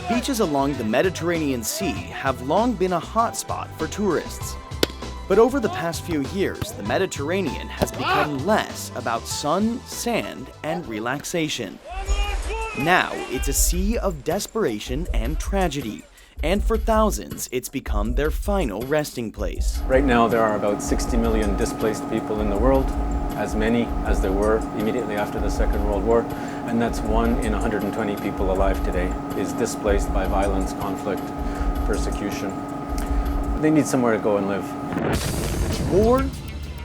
Beaches along the Mediterranean Sea have long been a hotspot for tourists. But over the past few years, the Mediterranean has become less about sun, sand, and relaxation. Now, it's a sea of desperation and tragedy. And for thousands, it's become their final resting place. Right now, there are about 60 million displaced people in the world, as many as there were immediately after the Second World War. And that's 1 in 120 people alive today is displaced by violence, conflict, persecution. They need somewhere to go and live. War,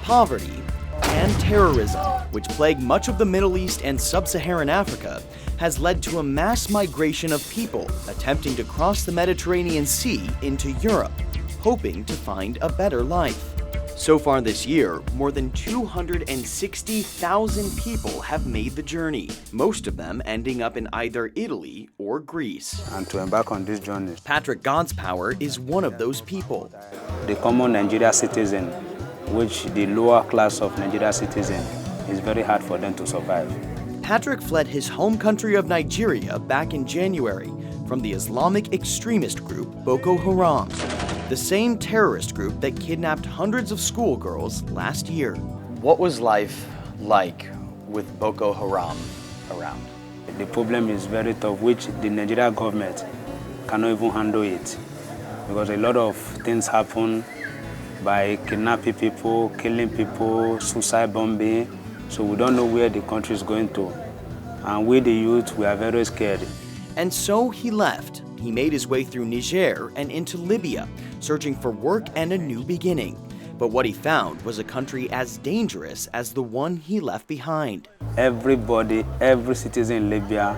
poverty, and terrorism, which plague much of the Middle East and sub-Saharan Africa, has led to a mass migration of people attempting to cross the Mediterranean Sea into Europe, hoping to find a better life. So far this year, more than 260,000 people have made the journey, most of them ending up in either Italy or Greece. And to embark on this journey, Patrick Godspower is one of those people. the common Nigerian citizen, which the lower class of Nigerian citizen, is very hard for them to survive. Patrick fled his home country of Nigeria back in January from the Islamic extremist group Boko Haram, the same terrorist group that kidnapped hundreds of schoolgirls last year. What was life like with Boko Haram around? The problem is very tough, which the Nigerian government cannot even handle it, because a lot of things happen by kidnapping people, killing people, suicide bombing. So we don't know where the country is going to. And we, the youth, we are very scared. And so he left. He made his way through Niger and into Libya, searching for work and a new beginning. But what he found was a country as dangerous as the one he left behind. Everybody, every citizen in Libya,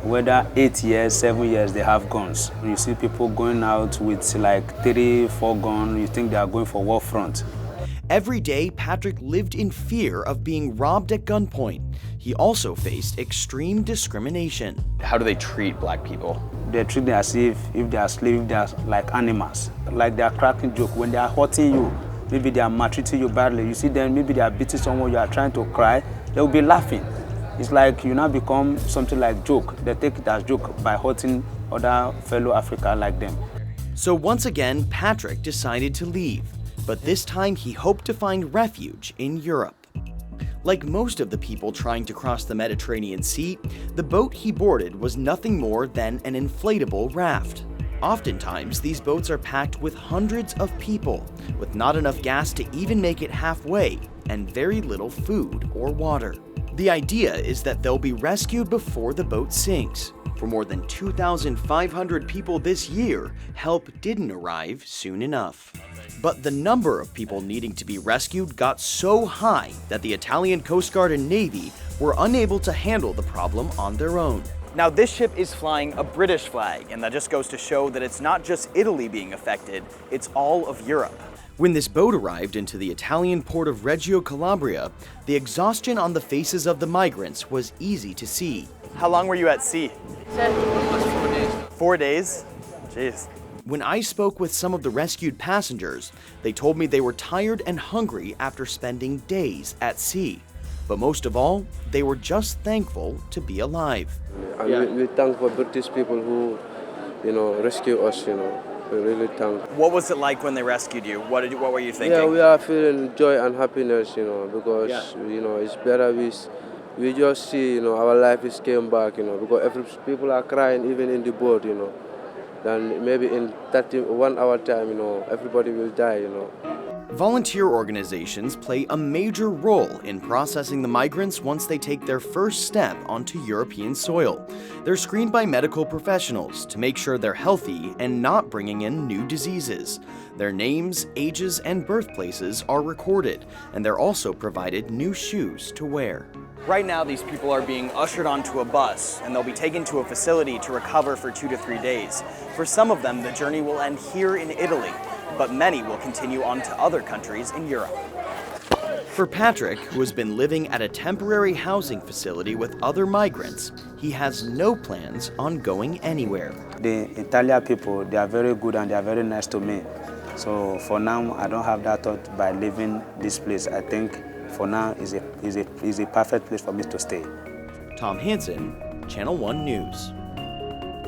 whether 8 years, 7 years, they have guns. You see people going out with like 3, 4 guns, you think they are going for war front. Every day, Patrick lived in fear of being robbed at gunpoint. He also faced extreme discrimination. How do they treat black people? They treat them as if they are slaves, they are like animals. Like they are cracking joke. When they are hurting you, maybe they are maltreating you badly. You see them, maybe they are beating someone, you are trying to cry, they will be laughing. It's like you now become something like joke. They take it as joke by hurting other fellow Africans like them. So once again, Patrick decided to leave. But this time he hoped to find refuge in Europe. Like most of the people trying to cross the Mediterranean Sea, the boat he boarded was nothing more than an inflatable raft. Oftentimes, these boats are packed with hundreds of people, with not enough gas to even make it halfway, and very little food or water. The idea is that they'll be rescued before the boat sinks. For more than 2,500 people this year, help didn't arrive soon enough. But the number of people needing to be rescued got so high that the Italian Coast Guard and Navy were unable to handle the problem on their own. Now, this ship is flying a British flag, and that just goes to show that it's not just Italy being affected, it's all of Europe. When this boat arrived into the Italian port of Reggio Calabria, the exhaustion on the faces of the migrants was easy to see. How long were you at sea? 4 days. 4 days? Jeez. When I spoke with some of the rescued passengers, they told me they were tired and hungry after spending days at sea. But most of all, they were just thankful to be alive. And we thank for British people who, rescue us, We really thank. What was it like when they rescued you? What were you thinking? Yeah, we are feeling joy and happiness, because, it's better we just see, our life is came back, because people are crying even in the boat, Then maybe in 1 hour time, everybody will die, Volunteer organizations play a major role in processing the migrants once they take their first step onto European soil. They're screened by medical professionals to make sure they're healthy and not bringing in new diseases. Their names, ages, and birthplaces are recorded, and they're also provided new shoes to wear. Right now, these people are being ushered onto a bus, and they'll be taken to a facility to recover for 2 to 3 days. For some of them, the journey will end here in Italy, but many will continue on to other countries in Europe. For Patrick, who has been living at a temporary housing facility with other migrants, he has no plans on going anywhere. The Italian people, they are very good and they are very nice to me. So for now, I don't have that thought by leaving this place. I think for now is a perfect place for me to stay. Tom Hansen, Channel 1 News.